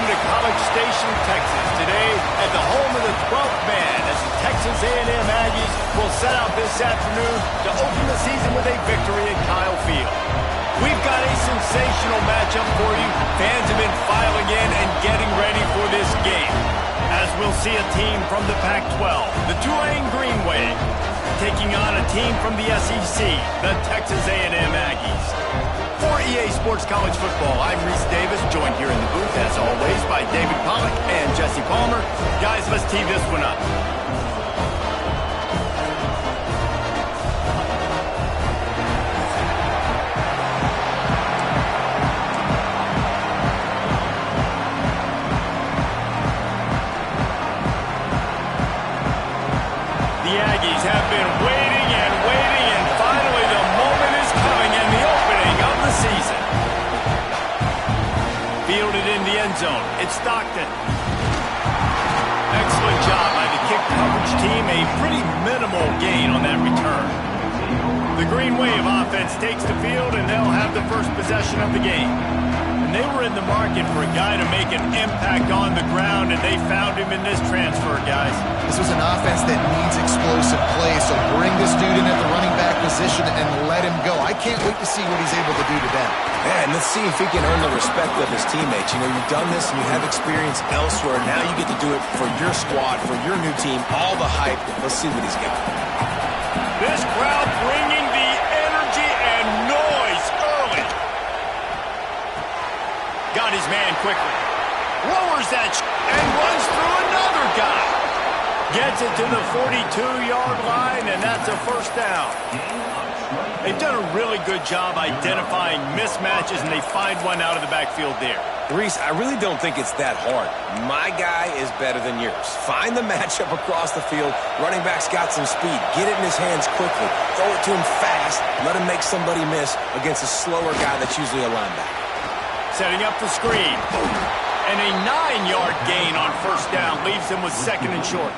welcome to College Station, Texas. Today, at the home of the 12th man, as the Texas A&M Aggies will set out this afternoon to open the season with a victory at Kyle Field. We've got a sensational matchup for you. Fans have been filing in and getting ready for this game, as we'll see a team from the Pac-12, the Tulane Green Wave, taking on a team from the SEC, the Texas A&M Aggies. For EA Sports College Football, I'm Reese Davis, joined here in the booth, as always, by David Pollack and Jesse Palmer. Guys, let's tee this one up. The Aggies have been waiting and waiting, and finally the moment is coming in the opening of the season. Fielded in the end zone. It's Stockton. Excellent job by the kick coverage team. A pretty minimal gain on that return. The Green Wave offense takes the field, and they'll have the first possession of the game. And they were in the market for a guy to make an impact on the ground, and they found him in this transfer, guys. This was an offense that needs explosive play, so bring this dude in at the running back position and let him go. I can't wait to see what he's able to do today. Yeah, and let's see if he can earn the respect of his teammates. You know, you've done this and you have experience elsewhere. Now you get to do it for your squad, for your new team, all the hype. Let's see what he's got. This crowd bringing the energy and noise early. Got his man quickly. Lowers that and runs through another guy. Gets it to the 42-yard line, and that's a first down. They've done a really good job identifying mismatches, and they find one out of the backfield there. Reese, I really don't think it's that hard. My guy is better than yours. Find the matchup across the field. Running back's got some speed. Get it in his hands quickly. Throw it to him fast. Let him make somebody miss against a slower guy that's usually a linebacker. Setting up the screen. And a 9-yard gain on first down leaves him with second and short.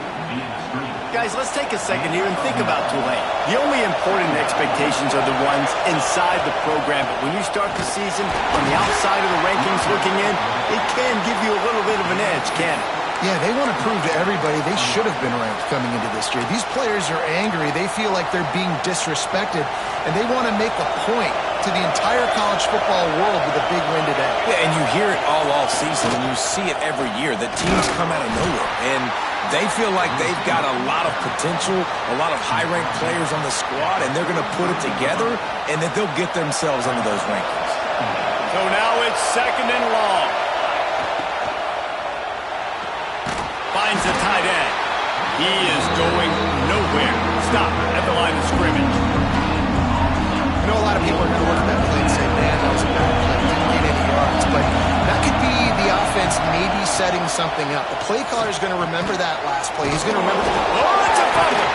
Guys, let's take a second here and think about Tulane. The only important expectations are the ones inside the program, but when you start the season on the outside of the rankings looking in, it can give you a little bit of an edge, can it? Yeah, they want to prove to everybody they should have been ranked coming into this year. These players are angry. They feel like they're being disrespected, and they want to make a point to the entire college football world with a big win today. Yeah, and you hear it all off season, and you see it every year. The teams come out of nowhere, and they feel like they've got a lot of potential, a lot of high-ranked players on the squad, and they're going to put it together, and that they'll get themselves into those rankings. So now it's second and long. Finds the tight end. He is going nowhere. Stop at the line of scrimmage. I know a lot of people are going to look at that play and say, man, that was a bad play. Didn't get any yards. But that could be the offense maybe setting something up. The play caller is going to remember that last play. He's going to remember Oh, it's a fumble.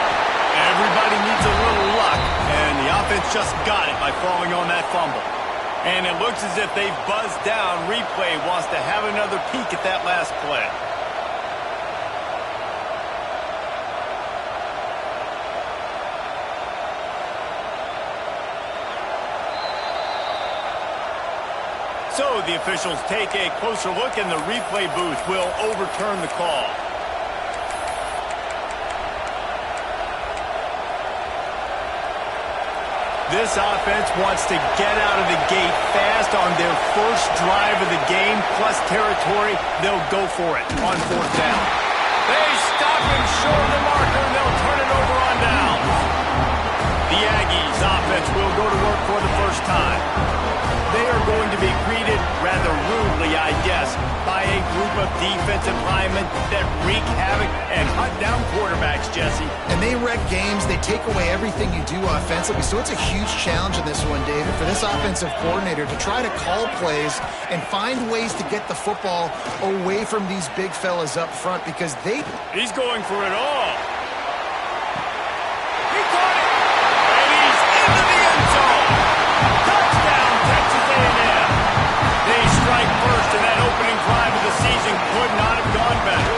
Everybody needs a little luck, and the offense just got it by falling on that fumble. And it looks as if they've buzzed down. Replay wants to have another peek at that last play. So the officials take a closer look, and the replay booth will overturn the call. This offense wants to get out of the gate fast on their first drive of the game, plus territory. They'll go for it on fourth down. They stop him short of the marker, and they'll turn it over on down. The Aggies offense will go to work for the first time. They are going to be greeted rather rudely, I guess, by a group of defensive linemen that wreak havoc and hunt down quarterbacks, Jesse. And they wreck games. They take away everything you do offensively. So it's a huge challenge in this one, David, for this offensive coordinator to try to call plays and find ways to get the football away from these big fellas up front, because He's going for it all. He caught it. And he's into the end zone. Touchdown, Texas A&M. They strike first, and that opening drive of the season could not have gone better.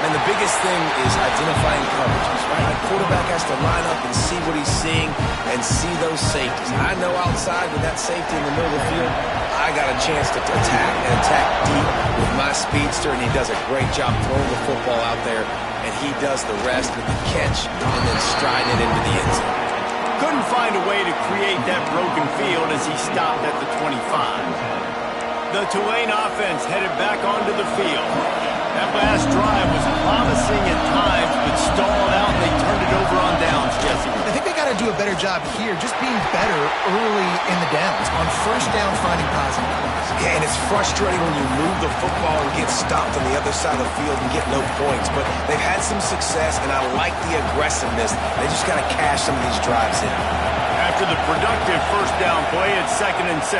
And the biggest thing is identifying coverages, right? A quarterback has to line up and see what he's seeing and see those safeties. I know outside with that safety in the middle of the field, I got a chance to attack and attack deep with my speedster, and he does a great job throwing the football out there, and he does the rest with the catch and then striding it into the end zone. Couldn't find a way to create that broken field as he stopped at the 25. The Tulane offense headed back onto the field. That last drive was promising at times, but stalled out, and they turned it over on downs, Jesse. I think they got to do a better job here, just being better early in the downs. On first down, finding positive points. Yeah, and it's frustrating when you move the football and get stopped on the other side of the field and get no points. But they've had some success, and I like the aggressiveness. They just got to cash some of these drives in. After the productive first down play, it's 2nd and 6.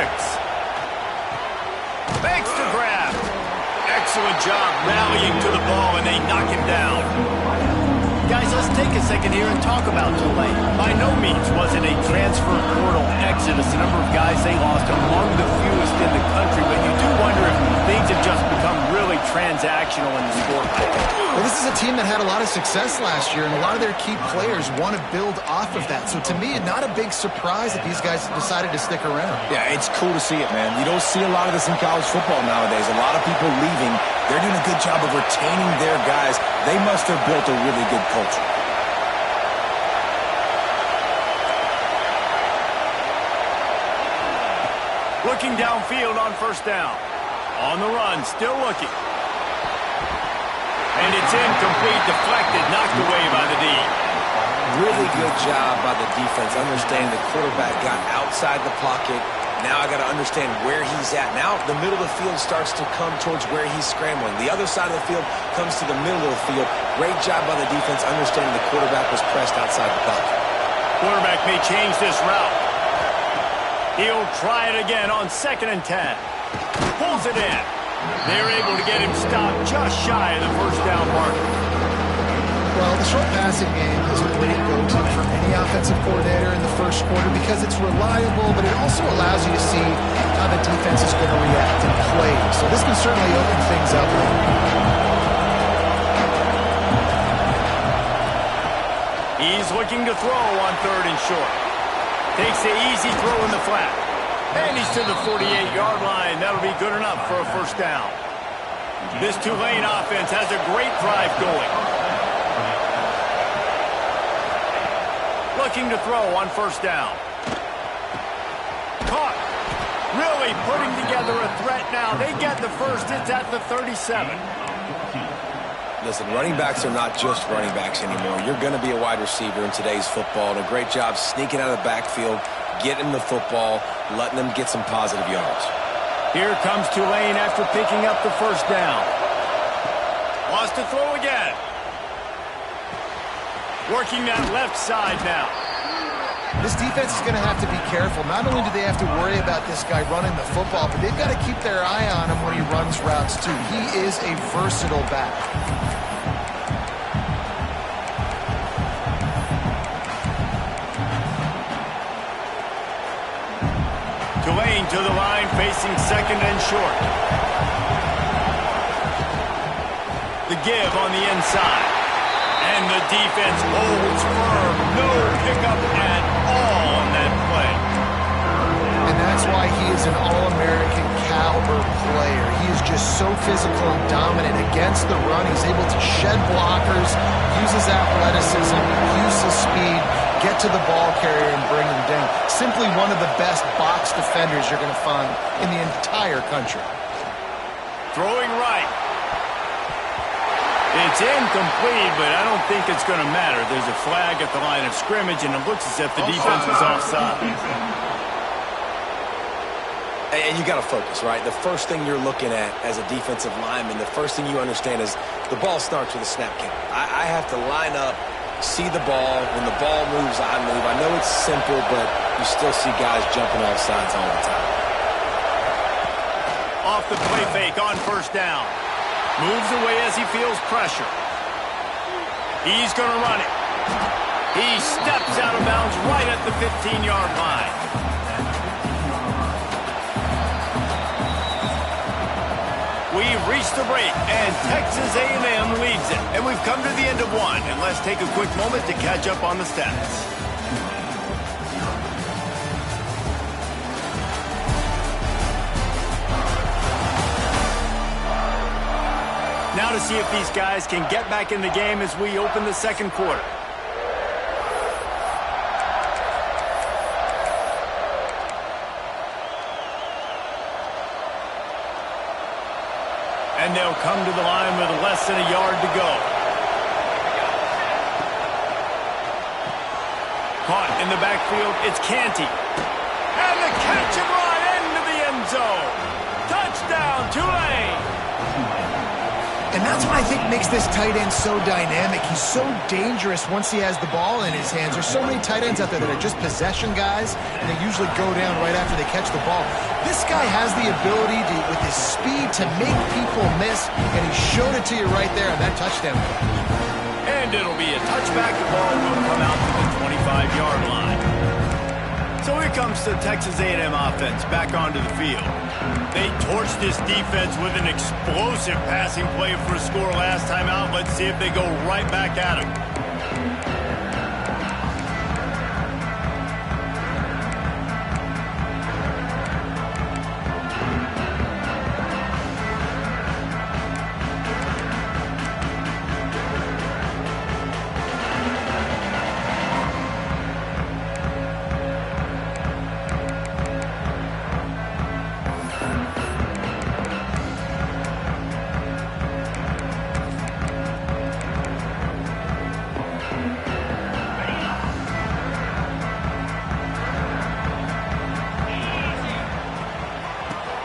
Makes the grab. Excellent job rallying to the ball, and they knock him down. Guys, let's take a second here and talk about Tulane. By no means was it a transfer portal exodus. The number of guys they lost among the fewest in the country, but you do wonder if things have just become really transactional in the sport. Well, this is a team that had a lot of success last year, and a lot of their key players want to build off of that. So to me, not a big surprise that these guys decided to stick around. Yeah, it's cool to see it, man. You don't see a lot of this in college football nowadays. A lot of people leaving. They're doing a good job of retaining their guys. They must have built a really good culture. Looking downfield on first down. On the run, still looking. And it's incomplete, deflected, knocked away by the D. Really good job by the defense, understanding the quarterback got outside the pocket. Now I got to understand where he's at. Now the middle of the field starts to come towards where he's scrambling. The other side of the field comes to the middle of the field. Great job by the defense, understanding the quarterback was pressed outside the pocket. Quarterback may change this route. He'll try it again on 2nd and 10. Pulls it in. They're able to get him stopped just shy of the first down marker. Well, the short passing game is a great go-to for any offensive coordinator in the first quarter because it's reliable, but it also allows you to see how the defense is going to react and play. So this can certainly open things up. He's looking to throw on 3rd and short. Takes the easy throw in the flat. And he's to the 48-yard line. That'll be good enough for a first down. This Tulane offense has a great drive going. Looking to throw on first down. Caught. Really putting together a threat now. They get the first. It's at the 37. Listen, running backs are not just running backs anymore. You're going to be a wide receiver in today's football. And a great job sneaking out of the backfield, getting the football, letting them get some positive yards. Here comes Tulane after picking up the first down. Wants to throw again. Working that left side now. This defense is going to have to be careful. Not only do they have to worry about this guy running the football, but they've got to keep their eye on him when he runs routes too. He is a versatile back. Tulane to the line, facing 2nd and short. The give on the inside. And the defense holds firm. No pickup at all on that play. And that's why he is an All-American caliber player. He is just so physical and dominant against the run. He's able to shed blockers, use his athleticism, use his speed, get to the ball carrier and bring him down. Simply one of the best box defenders you're going to find in the entire country. Throwing right. It's incomplete, but I don't think it's going to matter. There's a flag at the line of scrimmage, and it looks as if the defense was offside. And you got to focus, right? The first thing you're looking at as a defensive lineman, the first thing you understand is the ball starts with a snap count. I have to line up, see the ball. When the ball moves, I move. I know it's simple, but you still see guys jumping off sides all the time. Off the play fake on first down. Moves away as he feels pressure. He's going to run it. He steps out of bounds right at the 15-yard line. We've reached the break, and Texas A&M leads it. And we've come to the end of one, and let's take a quick moment to catch up on the stats. Now to see if these guys can get back in the game as we open the second quarter. And they'll come to the line with less than a yard to go. Caught in the backfield, it's Canty. And the catch and run into the end zone. Touchdown, Tulane! And that's what I think makes this tight end so dynamic. He's so dangerous once he has the ball in his hands. There's so many tight ends out there that are just possession guys, and they usually go down right after they catch the ball. This guy has the ability to, with his speed, to make people miss, and he showed it to you right there on that touchdown catch. And it'll be a touchback. The ball will come out to the 25-yard line. So here comes the Texas A&M offense back onto the field. They torched this defense with an explosive passing play for a score last time out. Let's see if they go right back at him.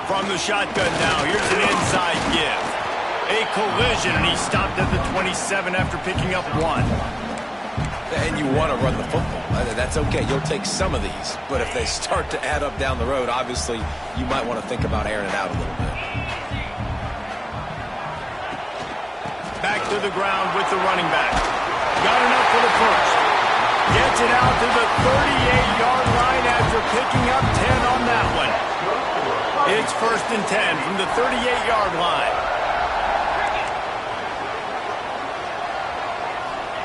From the shotgun now, here's an inside give. A collision, and he stopped at the 27 after picking up 1. And you want to run the football. That's okay. You'll take some of these. But if they start to add up down the road, obviously, you might want to think about airing it out a little bit. Back to the ground with the running back. Got enough for the first. Gets it out to the 38-yard line after picking up 10 on that one. It's 1st and 10 from the 38-yard line.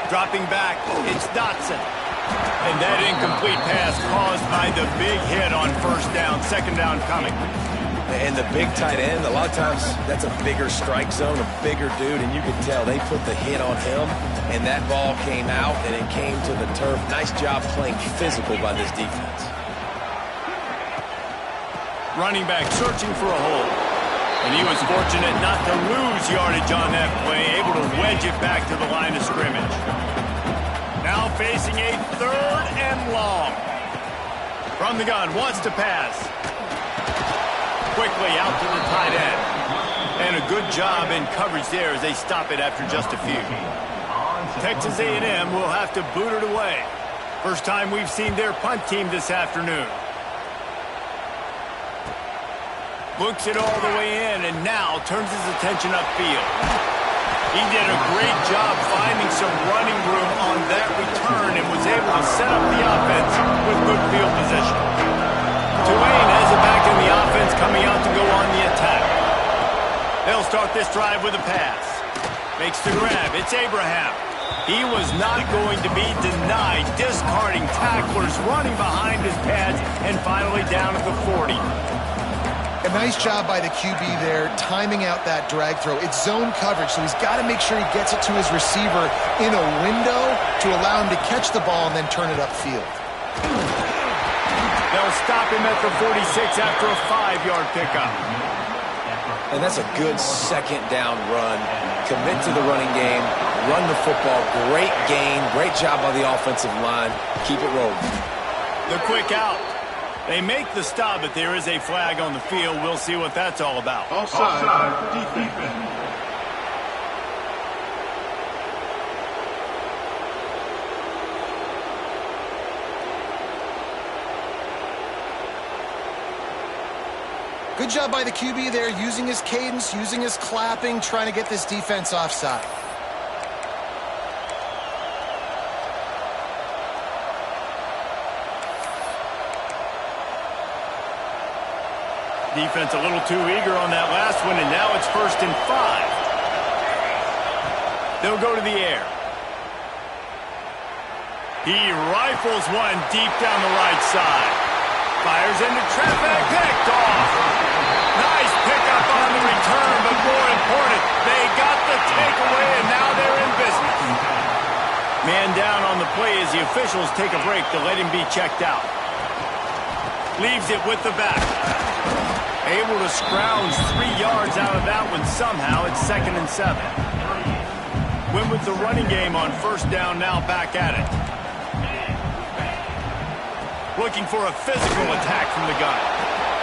Dropping back, it's Dotson. And that incomplete pass caused by the big hit on 1st down, 2nd down coming. And the big tight end, a lot of times that's a bigger strike zone, a bigger dude, and you can tell they put the hit on him, and that ball came out, and it came to the turf. Nice job playing physical by this defense. Running back searching for a hole. And he was fortunate not to lose yardage on that play, able to wedge it back to the line of scrimmage. Now facing a 3rd and long. From the gun, wants to pass. Quickly out to the tight end. And a good job in coverage there as they stop it after just a few. Texas A&M will have to boot it away. First time we've seen their punt team this afternoon. Looks it all the way in, and now turns his attention upfield. He did a great job finding some running room on that return and was able to set up the offense with good field position. Tulane has it back in the offense coming out to go on the attack. They'll start this drive with a pass. Makes the grab. It's Abraham. He was not going to be denied, discarding tacklers, running behind his pads, and finally down at the 40. A nice job by the QB there, timing out that drag throw. It's zone coverage, so he's got to make sure he gets it to his receiver in a window to allow him to catch the ball and then turn it upfield. They'll stop him at the 46 after a 5-yard pickup. And that's a good 2nd down run. Commit to the running game, run the football. Great gain, great job by the offensive line. Keep it rolling. The quick out. They make the stop, but there is a flag on the field. We'll see what that's all about. Offside defense. Good job by the QB there, using his cadence, using his clapping, trying to get this defense offside. Defense a little too eager on that last one, and now it's it's 1st and 5. They'll go to the air. He rifles one deep down the right side. Fires into traffic, picked off. Nice pickup on the return, but more important, they got the takeaway, and now they're in business. Man down on the play as the officials take a break to let him be checked out. Leaves it with the back. Able to scrounge 3 yards out of that one somehow. It's 2nd and 7. Win with the running game on 1st down, now back at it. Looking for a physical attack from the gun.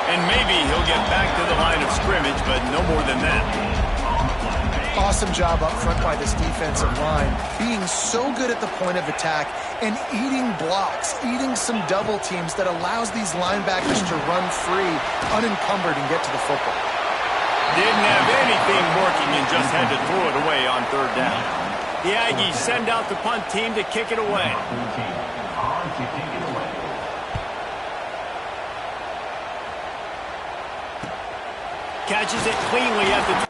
And maybe he'll get back to the line of scrimmage, but no more than that. Awesome job up front by this defensive line, being so good at the point of attack and eating blocks, eating some double teams that allows these linebackers to run free, unencumbered, and get to the football. Didn't have anything working and just had to throw it away on 3rd down. The Aggies send out the punt team to kick it away. Catches it cleanly at the...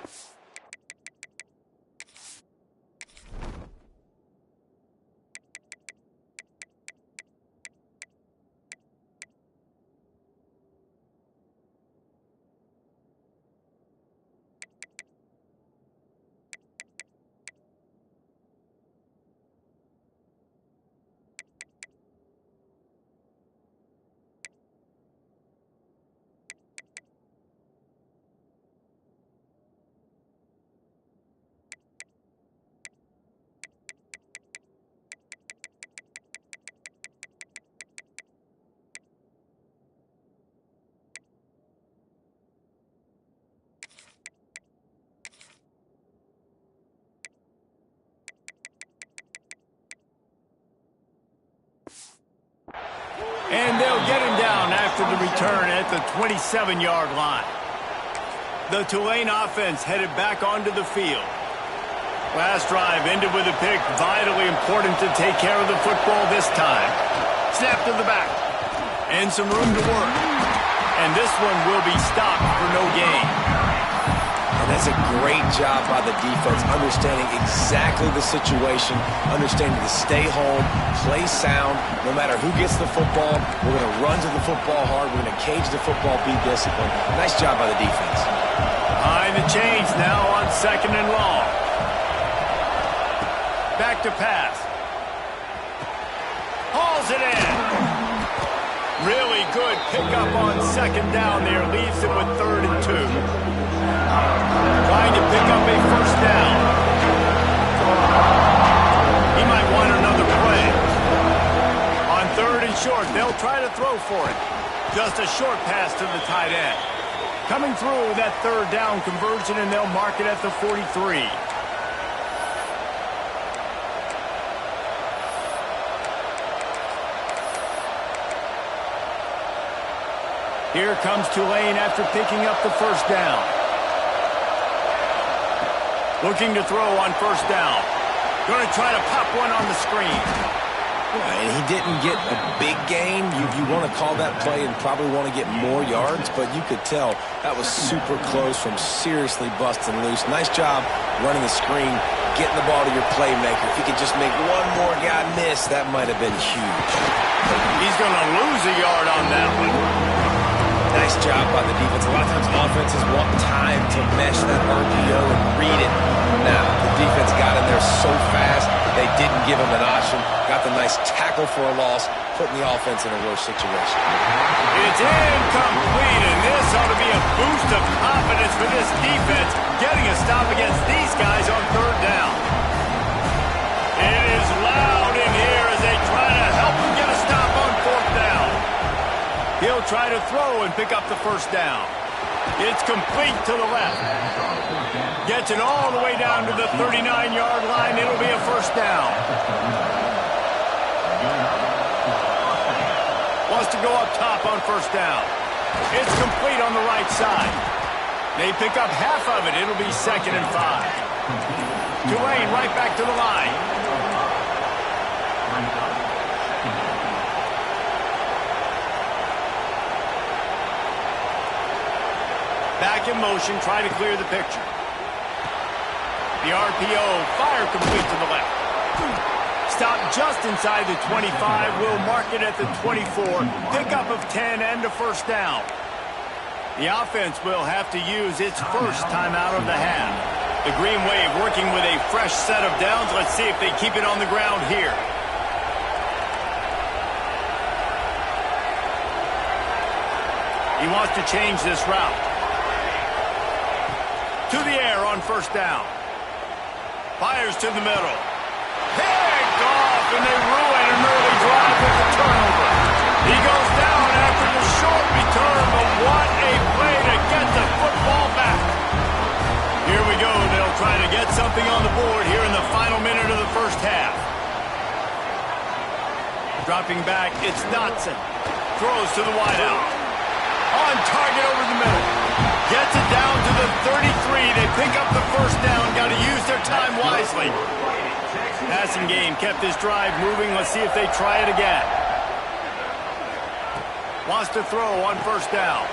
And they'll get him down after the return at the 27-yard line. The Tulane offense headed back onto the field. Last drive ended with a pick. Vitally important to take care of the football this time. Snap to the back. And some room to work. And this one will be stopped for no gain. And that's a great job by the defense, understanding exactly the situation, understanding to stay home, play sound. No matter who gets the football, we're going to run to the football hard. We're going to cage the football, be disciplined. Nice job by the defense. Behind the chains now on 2nd and long. Back to pass. Hauls it in. Really good pickup on 2nd down there. Leaves it with 3rd and 2. Trying to pick up a 1st down. He might want another play. On 3rd and short, they'll try to throw for it. Just a short pass to the tight end. Coming through that 3rd down conversion, and they'll mark it at the 43. Here comes Tulane after picking up the 1st down. Looking to throw on 1st down. Going to try to pop one on the screen. And he didn't get a big gain. You want to call that play and probably want to get more yards, but you could tell that was super close from seriously busting loose. Nice job running the screen, getting the ball to your playmaker. If he could just make one more guy miss, that might have been huge. He's going to lose a yard on that one. Nice job by the defense. A lot of times offenses want time to mesh that RPO and read it. Now, the defense got in there so fast, they didn't give him an option. Got the nice tackle for a loss, putting the offense in a worse situation. It's incomplete, and this ought to be a boost of confidence for this defense, getting a stop against these guys on 3rd down. It is loud in here as they try to help him get a stop on 4th down. He'll try to throw and pick up the 1st down. It's complete to the left. Gets it all the way down to the 39-yard line. It'll be a 1st down. Wants to go up top on 1st down. It's complete on the right side. They pick up half of it. It'll be 2nd and 5. Tulane right back to the line. Back in motion, try to clear the picture. The RPO, fire complete to the left. Stop just inside the 25. We'll mark it at the 24. Pickup of 10 and a first down. The offense will have to use its first timeout of the half. The Green Wave working with a fresh set of downs. Let's see if they keep it on the ground here. He wants to change this route. To the air on first down. Fires to the middle. Picked off, and they ruin an early drive with the turnover. He goes down after the short return, but what a play to get the football back. Here we go. They'll try to get something on the board here in the final minute of the first half. Dropping back, it's Dotson. Throws to the wideout. On target over the middle. Gets it down to the 33. They pick up the first down. Got to use their time wisely. Passing game kept this drive moving. Let's see if they try it again. Wants to throw on first down.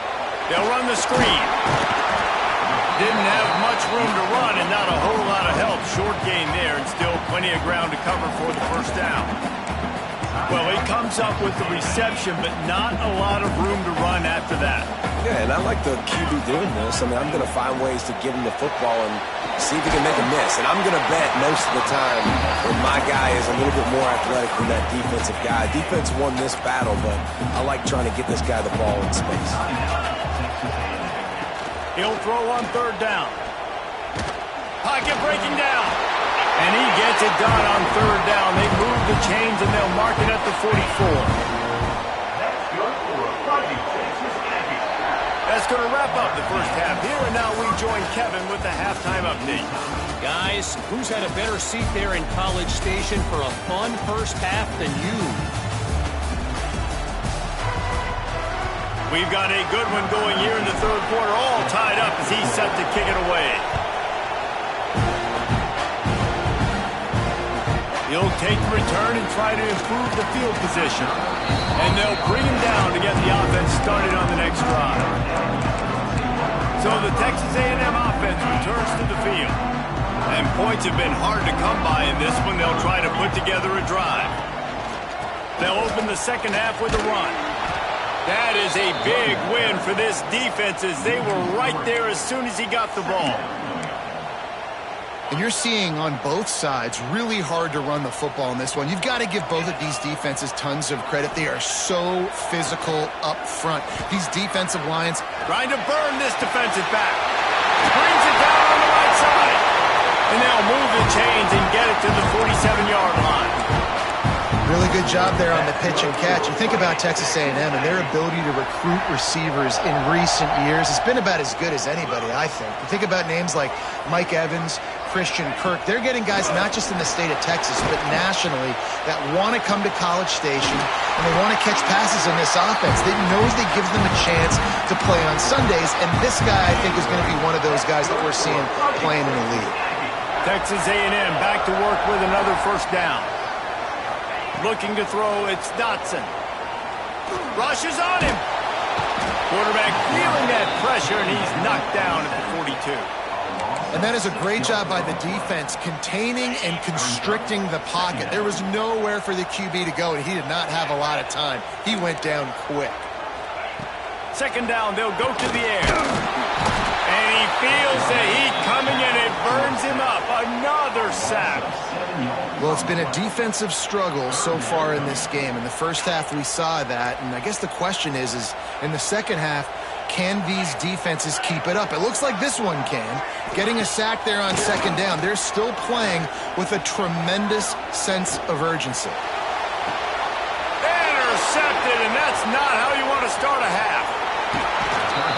They'll run the screen. Didn't have much room to run and not a whole lot of help. Short gain there and still plenty of ground to cover for the first down. Well, he comes up with the reception, but not a lot of room to run after that. Yeah, and I like the QB doing this. I mean, I'm going to find ways to give him the football and see if he can make a miss. And I'm going to bet most of the time when my guy is a little bit more athletic than that defensive guy. Defense won this battle, but I like trying to get this guy the ball in space. He'll throw on third down. Pocket breaking down. And he gets it done on third down. They move the chains, and they'll mark it at the 44. That's going to wrap up the first half here, and now we join Kevin with the halftime update. Guys, who's had a better seat there in College Station for a fun first half than you? We've got a good one going here in the third quarter, all tied up as he's set to kick it away. He'll take the return and try to improve the field position. And they'll bring him down to get the offense started on the next drive. So the Texas A&M offense returns to the field. And points have been hard to come by in this one. They'll try to put together a drive. They'll open the second half with a run. That is a big win for this defense as they were right there as soon as he got the ball. And you're seeing on both sides really hard to run the football in this one. You've got to give both of these defenses tons of credit. They are so physical up front. These defensive lines trying to burn this defensive back. Brings it down on the right side. And they'll move the chains and get it to the 47-yard line. Really good job there on the pitch and catch. You think about Texas A&M and their ability to recruit receivers in recent years. It's been about as good as anybody, I think. You think about names like Mike Evans, Christian Kirk. They're getting guys not just in the state of Texas, but nationally that want to come to College Station and they want to catch passes in this offense. They knows they gives them a chance to play on Sundays, and this guy, I think, is going to be one of those guys that we're seeing playing in the league. Texas A&M back to work with another first down. Looking to throw, it's Dotson. Rushes on him. Quarterback feeling that pressure, and he's knocked down at the 42. And that is a great job by the defense, containing and constricting the pocket. There was nowhere for the QB to go, and he did not have a lot of time. He went down quick. Second down, they'll go to the air. And he feels the heat coming, and it burns him up. Another sack. Well, it's been a defensive struggle so far in this game. In the first half, we saw that. And I guess the question is in the second half, can these defenses keep it up? It looks like this one can. Getting a sack there on second down. They're still playing with a tremendous sense of urgency. Intercepted, and that's not how you want to start a half.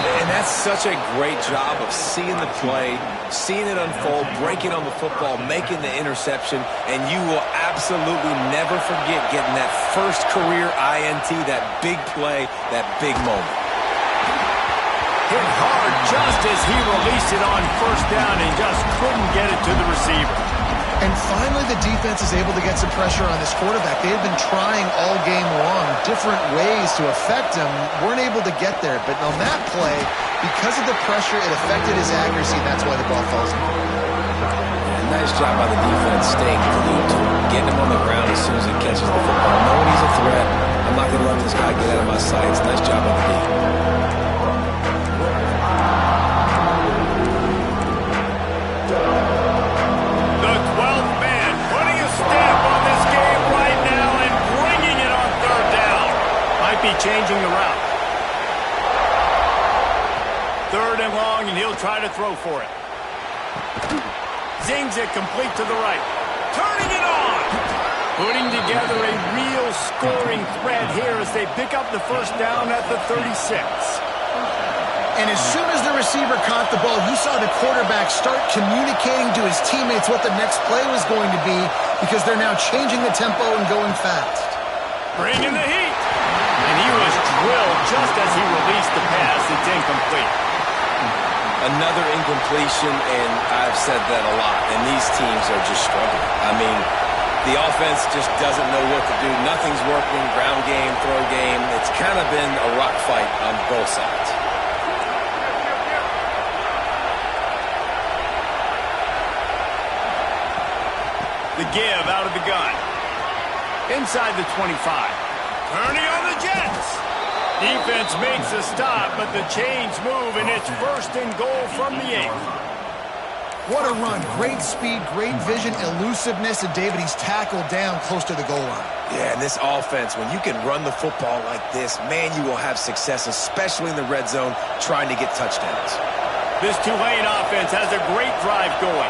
And that's such a great job of seeing the play, seeing it unfold, breaking on the football, making the interception, and you will absolutely never forget getting that first career INT, that big play, that big moment. Hit hard just as he released it on first down and just couldn't get it to the receiver. And finally, the defense is able to get some pressure on this quarterback. They had been trying all game long different ways to affect him, weren't able to get there. But on that play, because of the pressure, it affected his accuracy, and that's why the ball falls in. And job by the defense staying glued to him, getting him on the ground as soon as he catches the football. Knowing he's a threat, I'm not going to let this guy get out of my sights. Nice job by the D. The 12th man putting a stamp on this game right now and bringing it on third down. Might be changing the route. Third and long, and he'll try to throw for it. Zings it complete to the right. Turning it on. Putting together a real scoring threat here as they pick up the first down at the 36. And as soon as the receiver caught the ball, you saw the quarterback start communicating to his teammates what the next play was going to be because they're now changing the tempo and going fast. Bringing the heat. And he was drilled just as he released the pass. It's incomplete. Another incompletion, and I've said that a lot, and these teams are just struggling. I mean, the offense just doesn't know what to do. Nothing's working, ground game, throw game. It's kind of been a rock fight on both sides. The give out of the gun. Inside the 25. Turning on the Jets. Defense makes a stop, but the chains move, and it's first and goal from the 8th. What a run. Great speed, great vision, elusiveness, and David, he's tackled down close to the goal line. Yeah, and this offense, when you can run the football like this, man, you will have success, especially in the red zone, trying to get touchdowns. This Tulane offense has a great drive going.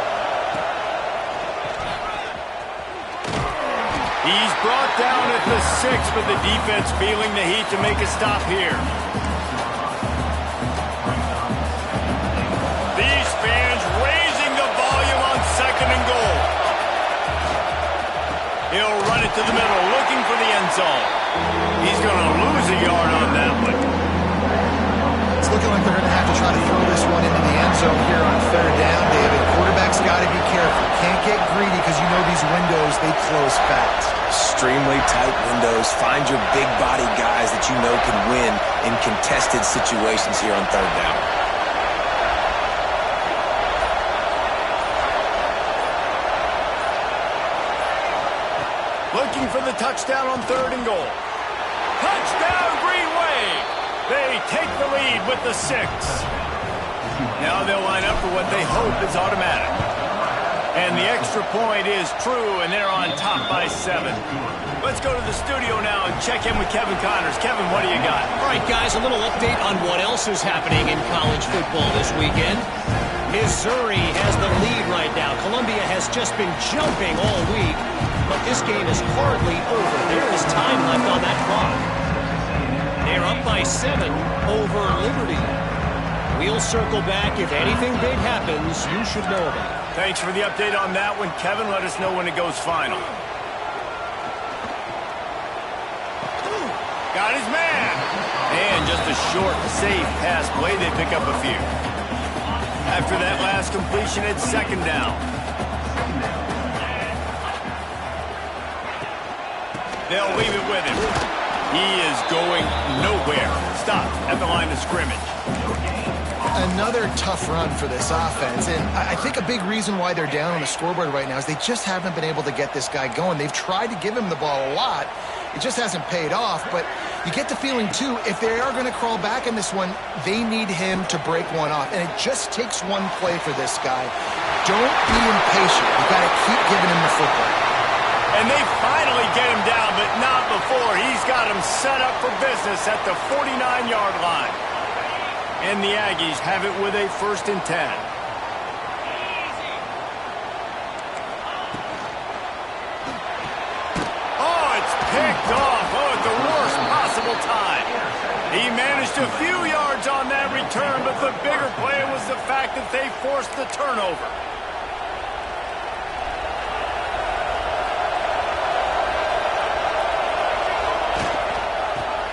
He's brought down at the 6, but the defense feeling the heat to make a stop here. These fans raising the volume on second and goal. He'll run it to the middle, looking for the end zone. He's going to lose a yard on that one. It's looking like they're going to have to try to throw this one into the end zone here on third down, David. Quarterback's got to be careful. Can't get greedy because you know these windows, they close fast. Extremely tight windows. Find your big body guys that you know can win in contested situations here on third down. Looking for the touchdown on third and goal. Touchdown, Green Wave! They take the lead with the 6. Now they'll line up for what they hope is automatic. And the extra point is true, and they're on top by 7. Let's go to the studio now and check in with Kevin Connors. Kevin, what do you got? All right, guys, a little update on what else is happening in college football this weekend. Missouri has the lead right now. Columbia has just been jumping all week, but this game is hardly over. There is time left on that clock. They're up by 7 over Liberty. We'll circle back. If anything big happens, you should know about it. Thanks for the update on that one, Kevin. Let us know when it goes final. Got his man. And just a short, safe pass play. They pick up a few. After that last completion, it's second down. They'll leave it with him. He is going nowhere. Stop at the line of scrimmage. Another tough run for this offense, and I think a big reason why they're down on the scoreboard right now is they just haven't been able to get this guy going. They've tried to give him the ball a lot. It just hasn't paid off, but you get the feeling, too, if they are going to crawl back in this one, they need him to break one off, and it just takes one play for this guy. Don't be impatient. You got to keep giving him the football. And they finally get him down, but not before. He's got him set up for business at the 49-yard line. And the Aggies have it with a 1st and 10. Oh, it's picked off. Oh, at the worst possible time. He managed a few yards on that return, but the bigger play was the fact that they forced the turnover.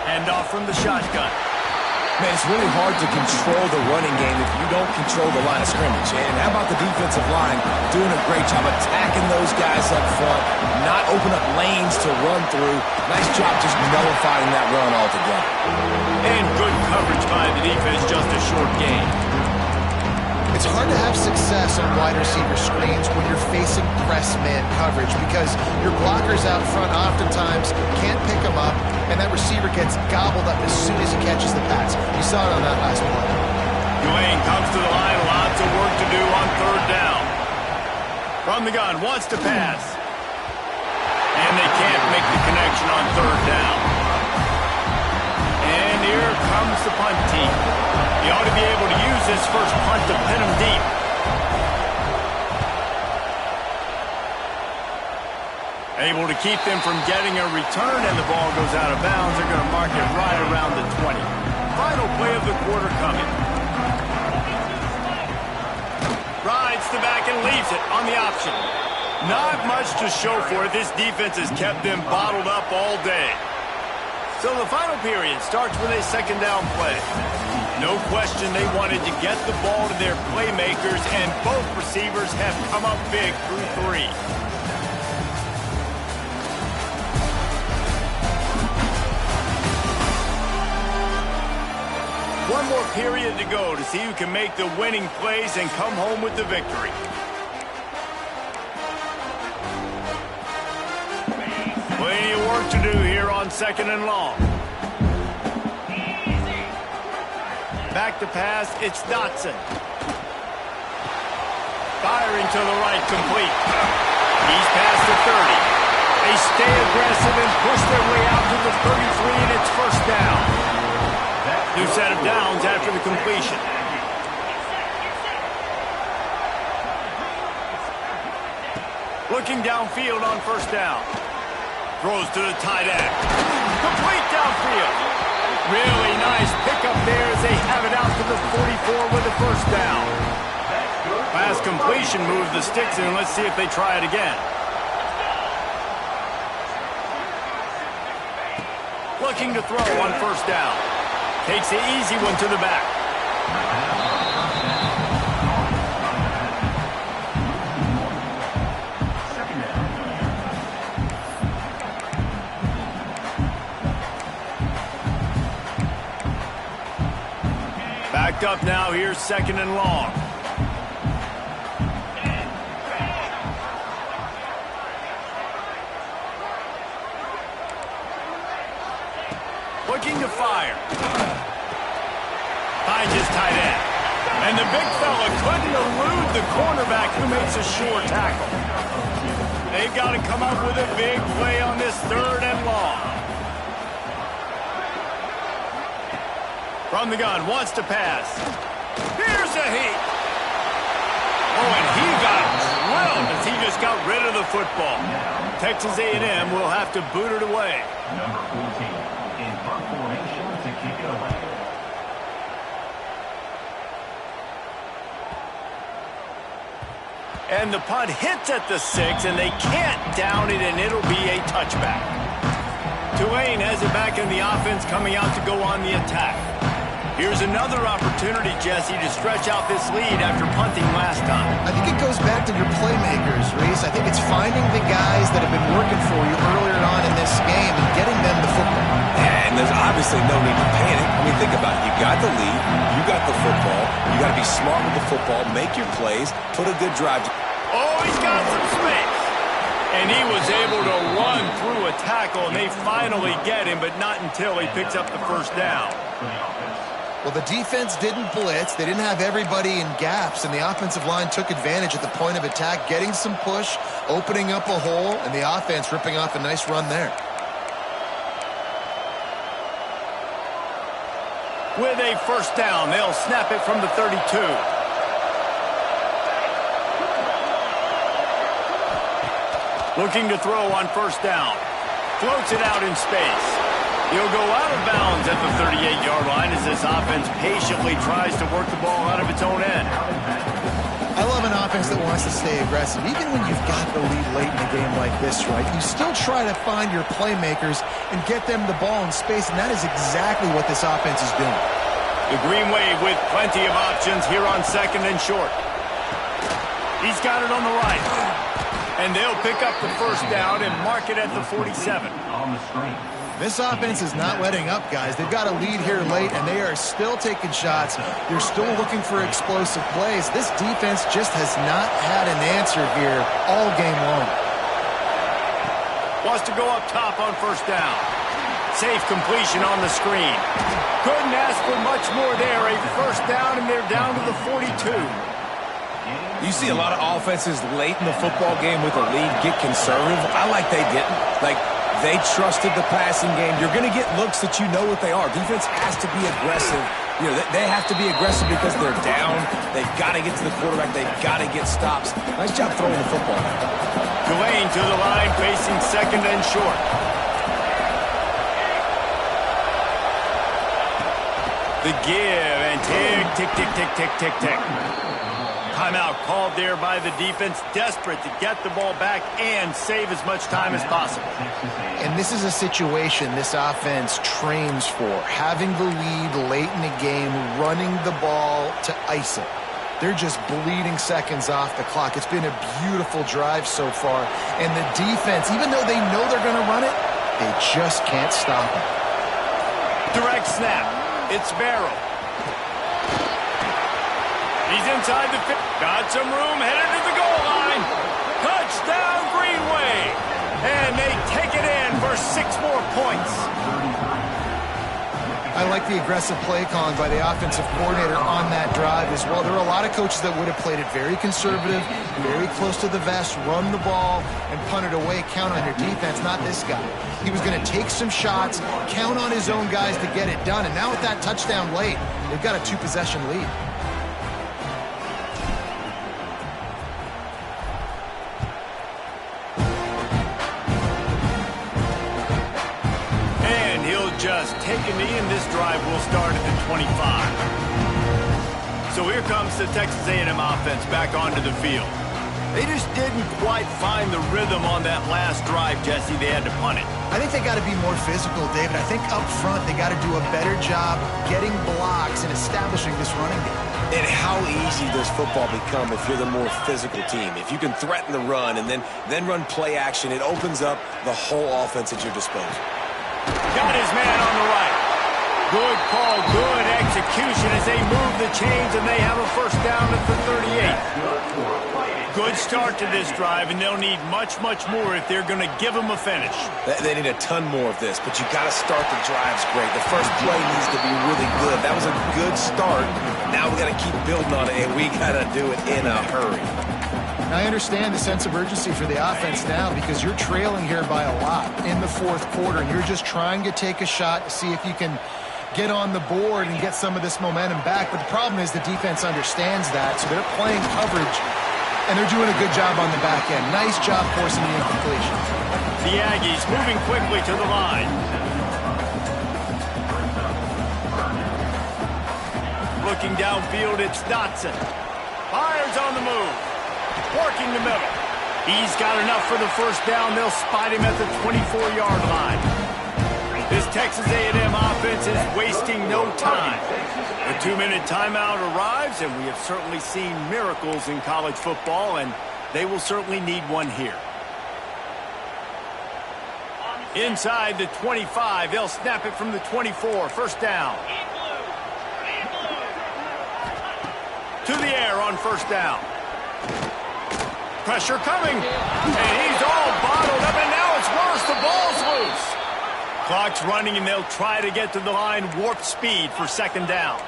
Hand off from the shotgun. Man, it's really hard to control the running game if you don't control the line of scrimmage. And how about the defensive line doing a great job attacking those guys up front, not open up lanes to run through. Nice job just nullifying that run altogether. And good coverage by the defense, just a short gain. It's hard to have success on wide receiver screens when you're facing press man coverage because your blockers out front oftentimes can't pick them up, and that receiver gets gobbled up as soon as he catches the pass. You saw it on that last play. Tulane comes to the line, lots of work to do on third down. From the gun, wants to pass. And they can't make the connection on third down. And here comes the punt team. He ought to be able to use this first punt to pin him deep. Able to keep them from getting a return, and the ball goes out of bounds. They're going to mark it right around the 20. Final play of the quarter coming. Rides the back and leaves it on the option. Not much to show for it. This defense has kept them bottled up all day. So the final period starts with a second down play. No question they wanted to get the ball to their playmakers, and both receivers have come up big through three. One more period to go to see who can make the winning plays and come home with the victory. Plenty of work to do here on second and long. Back to pass, it's Dotson. Firing to the right, complete. He's past the 30. They stay aggressive and push their way out to the 33, and it's first down. New set of downs after the completion. Looking downfield on first down. Throws to the tight end. Complete downfield. Really nice pickup there as they have it out to the 44 with the first down. Pass completion moves the sticks in. Let's see if they try it again. Looking to throw on first down. Takes the easy one to the back. Backed up now, here's second and long. Looking to fire. Finds his tight end. And the big fella couldn't elude the cornerback who makes a sure tackle. They've got to come up with a big play on this third and long. From the gun, wants to pass. Here's a heat. Oh, and he got drilled as he just got rid of the football. Texas A&M will have to boot it away. Number 14 in punt formation to kick it away. And the punt hits at the 6, and they can't down it, and it'll be a touchback. Tulane has it back in the offense, coming out to go on the attack. Here's another opportunity, Jesse, to stretch out this lead after punting last time. I think it goes back to your playmakers, Reese. I think it's finding the guys that have been working for you earlier on in this game and getting them the football. And there's obviously no need to panic. I mean, think about it. You got the lead. You got the football. You got to be smart with the football. Make your plays. Put a good drive. Oh, he's got some space. And he was able to run through a tackle, and they finally get him, but not until he picks up the first down. Well, the defense didn't blitz. They didn't have everybody in gaps, and the offensive line took advantage at the point of attack, getting some push, opening up a hole, and the offense ripping off a nice run there. With a first down, they'll snap it from the 32. Looking to throw on first down. Floats it out in space. He'll go out of bounds at the 38-yard line as this offense patiently tries to work the ball out of its own end. I love an offense that wants to stay aggressive. Even when you've got the lead late in a game like this, right, you still try to find your playmakers and get them the ball in space, and that is exactly what this offense is doing. The Green Wave with plenty of options here on second and short. He's got it on the right. And they'll pick up the first down and mark it at the 47. On the screen. This offense is not letting up, guys. They've got a lead here late, and they are still taking shots. They're still looking for explosive plays. This defense just has not had an answer here all game long. Wants to go up top on first down. Safe completion on the screen. Couldn't ask for much more there. A first down, and they're down to the 42. You see a lot of offenses late in the football game with a lead get conservative. I like they didn't. Like, they trusted the passing game. You're going to get looks that you know what they are. Defense has to be aggressive. You know, they have to be aggressive because they're down. They've got to get to the quarterback. They've got to get stops. Nice job throwing the football. Tulane to the line, facing second and short. The give and tick, tick, tick, tick, tick, tick. Timeout called there by the defense, desperate to get the ball back and save as much time as possible. And this is a situation this offense trains for, having the lead late in the game, running the ball to ice it. They're just bleeding seconds off the clock. It's been a beautiful drive so far. And the defense, even though they know they're going to run it, they just can't stop it. Direct snap. It's Barrow. He's inside the 50. Got some room, headed to the goal line. Touchdown, Greenway. And they take it in for 6 more points. I like the aggressive play calling by the offensive coordinator on that drive as well. There are a lot of coaches that would have played it very conservative, very close to the vest, run the ball, and punt it away, count on your defense. Not this guy. He was going to take some shots, count on his own guys to get it done. And now with that touchdown late, they've got a 2-possession lead. Just take a knee, and this drive will start at the 25. So here comes the Texas A&M offense back onto the field. They just didn't quite find the rhythm on that last drive, Jesse. They had to punt it. I think they got to be more physical, David. I think up front they got to do a better job getting blocks and establishing this running game. And how easy does football become if you're the more physical team? If you can threaten the run and then run play action, it opens up the whole offense at your disposal. Got his man on the right. Good call, good execution as they move the chains, and they have a first down at the 38. Good start to this drive, and they'll need much, much more if they're going to give them a finish. They need a ton more of this, but you got to start the drives great. The first play needs to be really good. That was a good start. Now we got to keep building on it, and we got to do it in a hurry. I understand the sense of urgency for the offense now because you're trailing here by a lot in the fourth quarter, and you're just trying to take a shot to see if you can get on the board and get some of this momentum back. But the problem is the defense understands that, so they're playing coverage, and they're doing a good job on the back end. Nice job forcing the incompletion. The Aggies moving quickly to the line. Looking downfield, it's Dotson. Fires on the move. Working the middle. He's got enough for the first down. They'll spot him at the 24-yard line. This Texas A&M offense is wasting no time. The 2-minute timeout arrives, and we have certainly seen miracles in college football, and they will certainly need one here. Inside the 25, they'll snap it from the 24. First down. To the air on first down. Pressure coming, and he's all bottled up, and now it's worse. The ball's loose. Clock's running, and they'll try to get to the line warp speed for second down.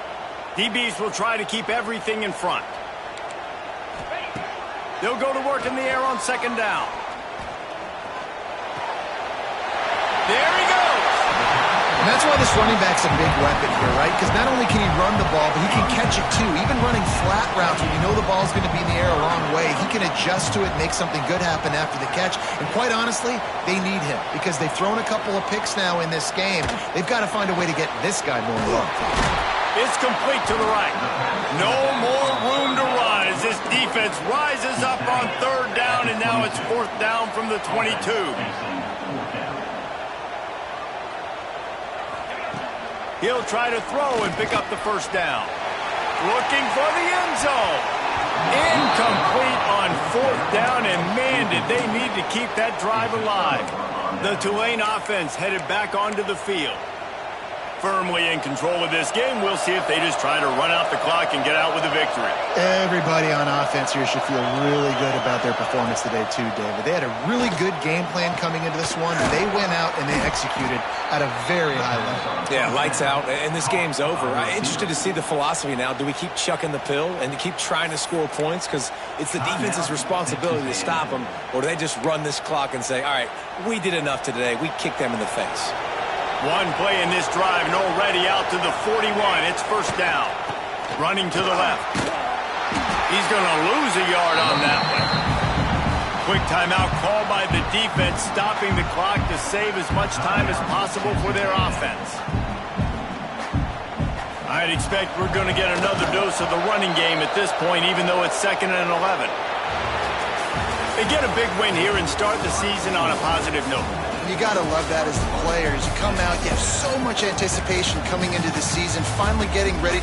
DBs will try to keep everything in front. They'll go to work in the air on second down. There he goes. And that's why this running back's a big weapon here, right? Because not only can he run the ball, but he can catch it too. Even running flat routes when you know the ball's going to be in the air a long way, he can adjust to it and make something good happen after the catch. And quite honestly, they need him because they've thrown a couple of picks now in this game. They've got to find a way to get this guy more love. It's complete to the right. No more room to run as this defense rises up on third down, and now it's fourth down from the 22. He'll try to throw and pick up the first down. Looking for the end zone. Incomplete on fourth down, and man, did They need to keep that drive alive. The Tulane offense headed back onto the field. Firmly in control of this game. We'll see if they just try to run out the clock and get out with a victory. Everybody on offense here should feel really good about their performance today too, David. They had a really good game plan coming into this one. They went out and they executed at a very high level. Yeah, lights out, and this game's over. I'm interested to see the philosophy now. Do we keep chucking the pill and keep trying to score points? Because it's the defense's responsibility to stop them. Or do they just run this clock and say, all right, we did enough today. We kicked them in the face. One play in this drive and already out to the 41. It's first down. Running to the left. He's going to lose a yard on that one. Quick timeout called by the defense, stopping the clock to save as much time as possible for their offense. I'd expect we're going to get another dose of the running game at this point, even though it's 2nd and 11. They get a big win here and start the season on a positive note. You got to love that as the players. You come out, you have so much anticipation coming into the season, finally getting ready.